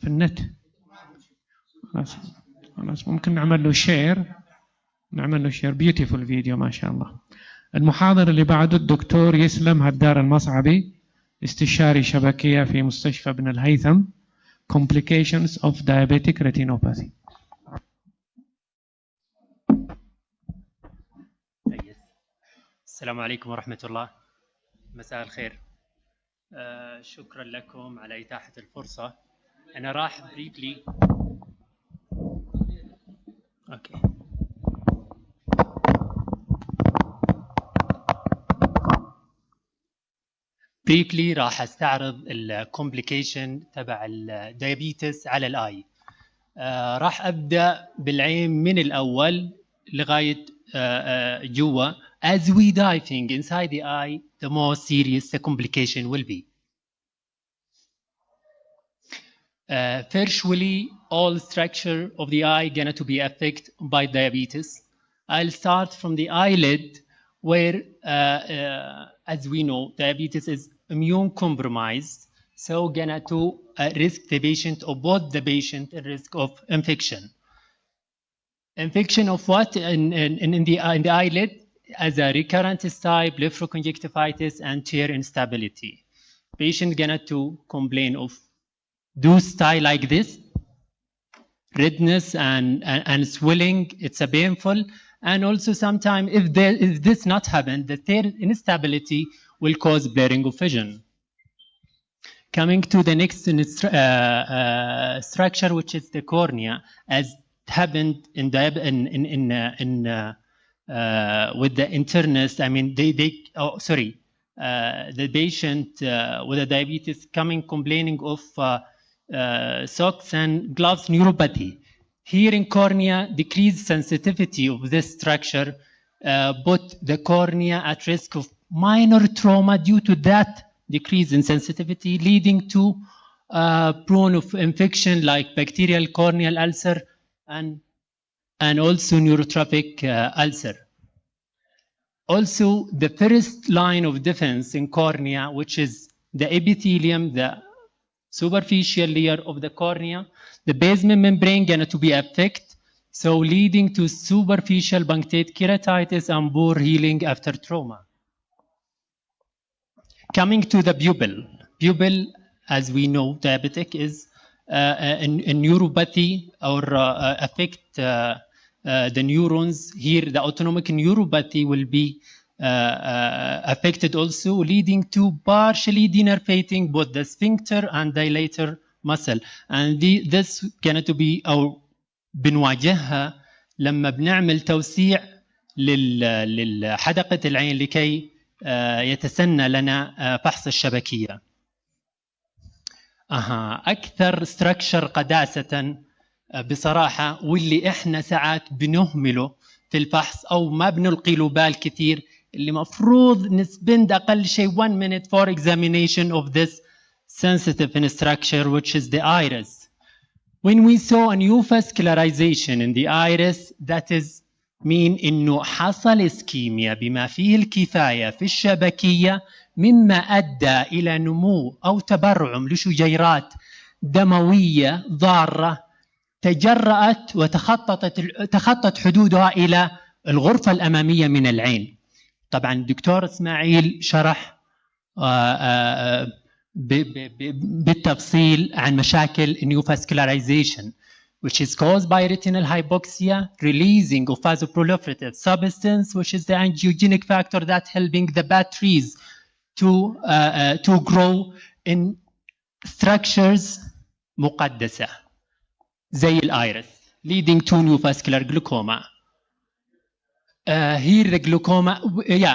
في النت. خلاص ممكن نعمل له شير. بيوتيفول فيديو ما شاء الله. المحاضر اللي بعده الدكتور يسلم هدار المصعبي، استشاري شبكية في مستشفى ابن الهيثم. Complications of diabetic retinopathy. السلام عليكم ورحمة الله. مساء الخير. شكرا لكم على إتاحة الفرصة. أنا راح بريفلي راح استعرض الكومبليكيشن تبع الديابيتس على الاي. راح ابدا بالعين من الاول لغايه جوا. As we diving inside the eye, the more serious the complication will be. Virtually all structure of the eye going to be affected by diabetes. I'll start from the eyelid, where as we know, diabetes is immune compromised, so gonna to risk the patient or both the patient at risk of infection. Infection of what in the eyelid as a recurrent type, blepharoconjunctivitis and tear instability. Patient gonna to complain of those style like this, redness and swelling. It's a painful. And also sometimes if this not happen, the tear instability will cause blurring of vision. Coming to the next structure, which is the cornea, as happened with the internist. I mean, the patient with a diabetes complaining of socks and gloves neuropathy. Here in cornea, decreased sensitivity of this structure put the cornea at risk of minor trauma due to that decrease in sensitivity, leading to prone of infection like bacterial corneal ulcer and also neurotrophic ulcer. Also, the first line of defense in cornea, which is the epithelium, the superficial layer of the cornea, the basement membrane going to be affected, so leading to superficial punctate keratitis and poor healing after trauma. Coming to the pupil. Pupil, as we know, diabetic is a neuropathy or affect the neurons. Here, the autonomic neuropathy will be affected also, leading to partially denervating both the sphincter and dilator muscle. And this going to be أو بنواجهها لما بنعمل توسيع لحدقة العين لكي يتسنى لنا فحص الشبكية. أكثر structure قداسة بصراحة واللي إحنا ساعات بنهمله في الفحص أو ما بنلقي له بال كثير، اللي مفروض نسبند أقل شيء 1 minute for examination of this sensitive structure, which is the iris. When we saw a new vascularization in the iris, that is mean إنه حصل إسكيميا بما فيه الكفاية في الشبكية، مما أدى إلى نمو أو تبرعم لشجيرات دموية ضارة تجرأت وتخطت حدودها إلى الغرفة الأمامية من العين. طبعا الدكتور إسماعيل شرح بالتفصيل عن مشاكل neovascularization, which is caused by retinal hypoxia, releasing of vasoproliferative substance, which is the angiogenic factor that helping the batteries to grow in structures مقدسة زي الإيرس, leading to neovascular glaucoma. Here the glaucoma,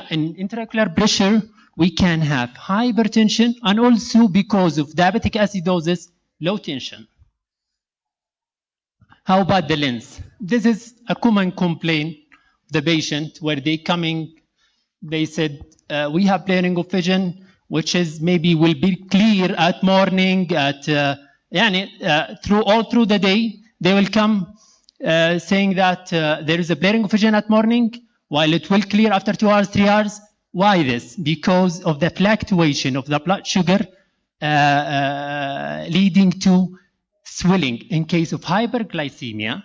in intraocular pressure, we can have hypertension and also because of diabetic acidosis, low tension. How about the lens? This is a common complaint of the patient where they said, we have blurring of vision, which is maybe will be clear at morning, at all through the day. They will come saying that there is a blurring of vision at morning, while it will clear after 2 hours, 3 hours. Why this? Because of the fluctuation of the blood sugar leading to swelling. In case of hyperglycemia,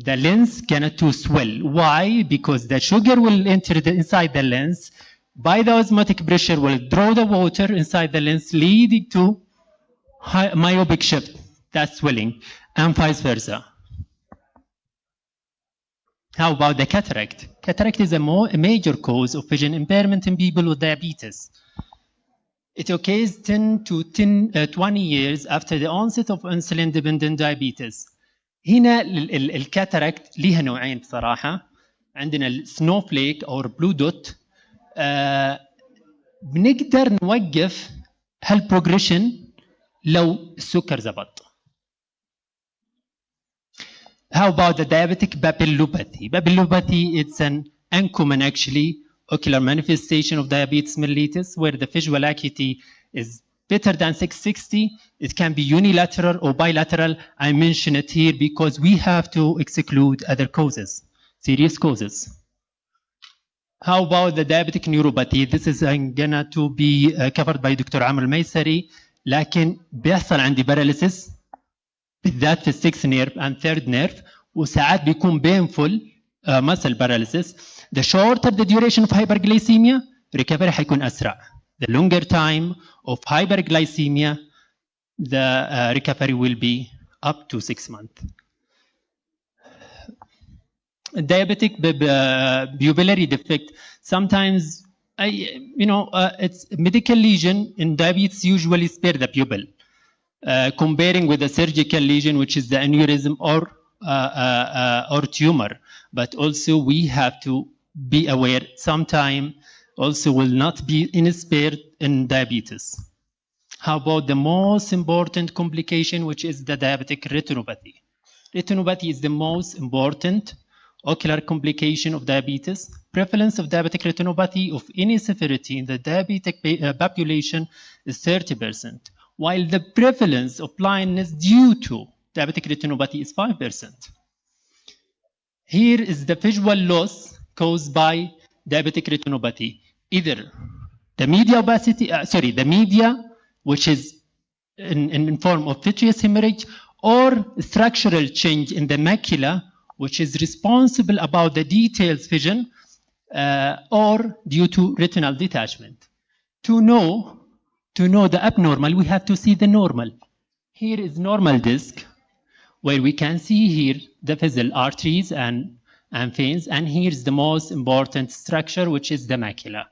the lens gonna to swell. Why? Because the sugar will enter inside the lens, by the osmotic pressure will draw the water inside the lens, leading to myopic shift, that's swelling, and vice versa. How about the cataract? Cataract is a major cause of vision impairment in people with diabetes. It occurs 10 to 20 years after the onset of insulin-dependent diabetes. هنا الكاتاراكت ليها نوعين بصراحة. عندنا السنوفليك أو البلو دوت. بنقدر نوقف هالبروجريشن لو السكر زبط. How about the diabetic papillopathy? Papillopathy, it's an uncommon actually ocular manifestation of diabetes mellitus where the visual acuity is better than 660. It can be unilateral or bilateral. I mention it here because we have to exclude other causes, serious causes. How about the diabetic neuropathy? This is gonna to be covered by Dr. عمرو الميسري. لكن بيحصل عندي paralysis بالذات في السكس نيرف and third nerve وساعات بيكون painful muscle paralysis. The shorter the duration of hyperglycemia, recovery حيكون أسرع. The longer time of hyperglycemia, the recovery will be up to 6 months. Diabetic pupillary defect. Sometimes, it's medical lesion in diabetes usually spare the pupil. Comparing with a surgical lesion, which is the aneurysm or tumor. But also we have to be aware, sometime also will not be spared in diabetes. How about the most important complication, which is the diabetic retinopathy? Retinopathy is the most important ocular complication of diabetes. Prevalence of diabetic retinopathy of any severity in the diabetic population is 30%. While the prevalence of blindness due to diabetic retinopathy is 5%. Here is the visual loss caused by diabetic retinopathy. Either the media opacity, the media, which is in form of vitreous hemorrhage, or structural change in the macula, which is responsible about the detailed vision, or due to retinal detachment. To know the abnormal, we have to see the normal. Here is normal disc, where we can see here the visual arteries and veins, and here is the most important structure, which is the macula.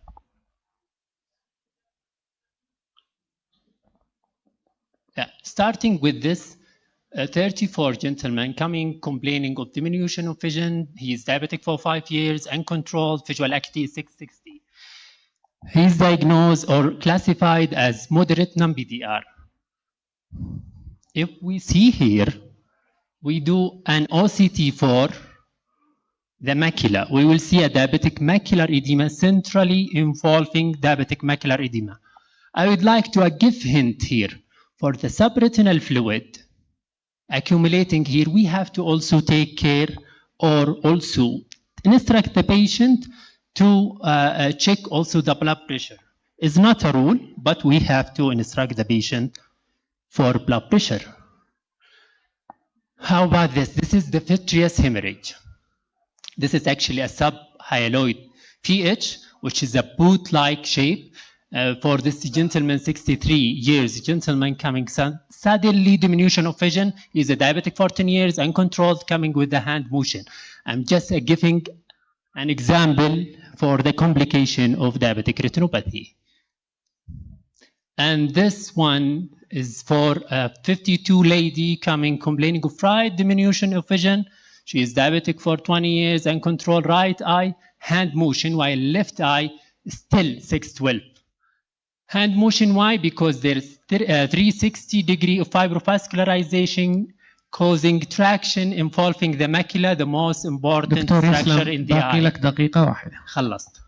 Starting with this 34 gentleman coming complaining of diminution of vision. He is diabetic for 5 years, uncontrolled, visual acuity is 660. He is diagnosed or classified as moderate non-PDR. If we see here, we do an OCT for the macula. We will see a diabetic macular edema centrally involving diabetic macular edema. I would like to give hint here for the subretinal fluid accumulating here. We have to also take care or also instruct the patient to check also the blood pressure. It's not a rule, but we have to instruct the patient for blood pressure. How about this? This is the vitreous hemorrhage. This is actually a subhyaloid pH, which is a boot-like shape. For this gentleman, 63 years, gentleman coming suddenly diminution of vision. He's a diabetic 14 years, uncontrolled, coming with the hand motion. I'm just giving an example for the complication of diabetic retinopathy. And this one is for a 52 lady coming complaining of right diminution of vision. She is diabetic for 20 years, uncontrolled right eye, hand motion, while left eye still 612. Hand motion, why? Because there's 360 degree of fibrovascularization causing traction involving the macula, the most important structure in the eye. لك دقيقة واحدة. خلصت.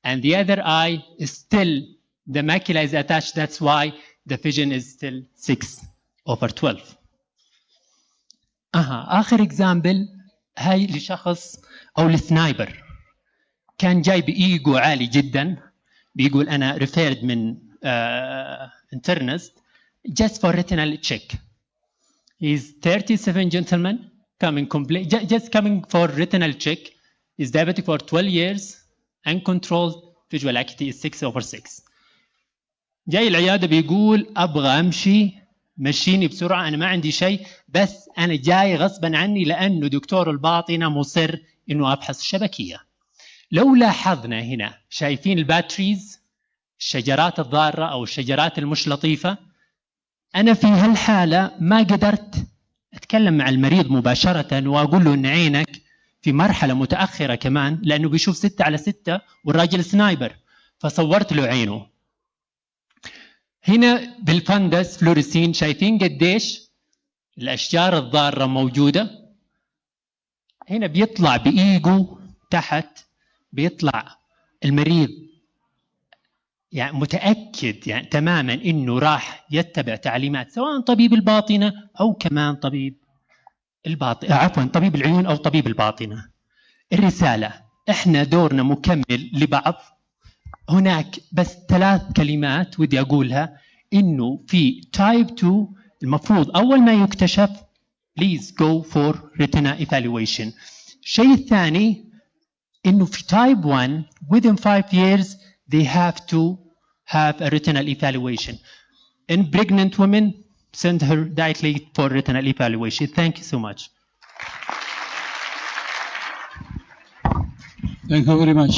And the other eye is still, the macula is attached, that's why the vision is still 6/12. آخر example هاي لشخص أو لسنايبر كان جاي بإيجو عالي جدا بيقول أنا referred من internist just for retinal check. He's 37 gentlemen coming just coming for retinal check. Is diabetic for 12 years. Uncontrolled visual acuity is 6/6. جاي العيادة بيقول أبغى أمشي، مشيني بسرعة، أنا ما عندي شيء، بس أنا جاي غصبا عني لأنه دكتور الباطنة مصر إنه أبحث الشبكية. لو لاحظنا هنا شايفين الباتريز، الشجرات الضارة أو الشجرات المش لطيفة، أنا في هالحالة ما قدرت أتكلم مع المريض مباشرة وأقول له إن عينك في مرحلة متأخرة كمان، لأنه بيشوف 6/6 والراجل سنايبر، فصورت له عينه. هنا بالفندس فلوريسين شايفين قديش الأشجار الضارة موجودة. هنا بيطلع بإيجو تحت، بيطلع المريض يعني متأكد يعني تماما إنه راح يتبع تعليمات سواء طبيب الباطنة أو كمان طبيب طبيب العيون أو طبيب الباطنة. الرسالة إحنا دورنا مكمل لبعض. هناك بس 3 كلمات ودي أقولها، إنه في تايب 2 المفروض أول ما يكتشف please go for retina evaluation. الشيء الثاني إنه في تايب 1 within 5 years they have to have a retinal evaluation. In pregnant women, send her directly for retinal evaluation. Thank you so much. Thank you very much.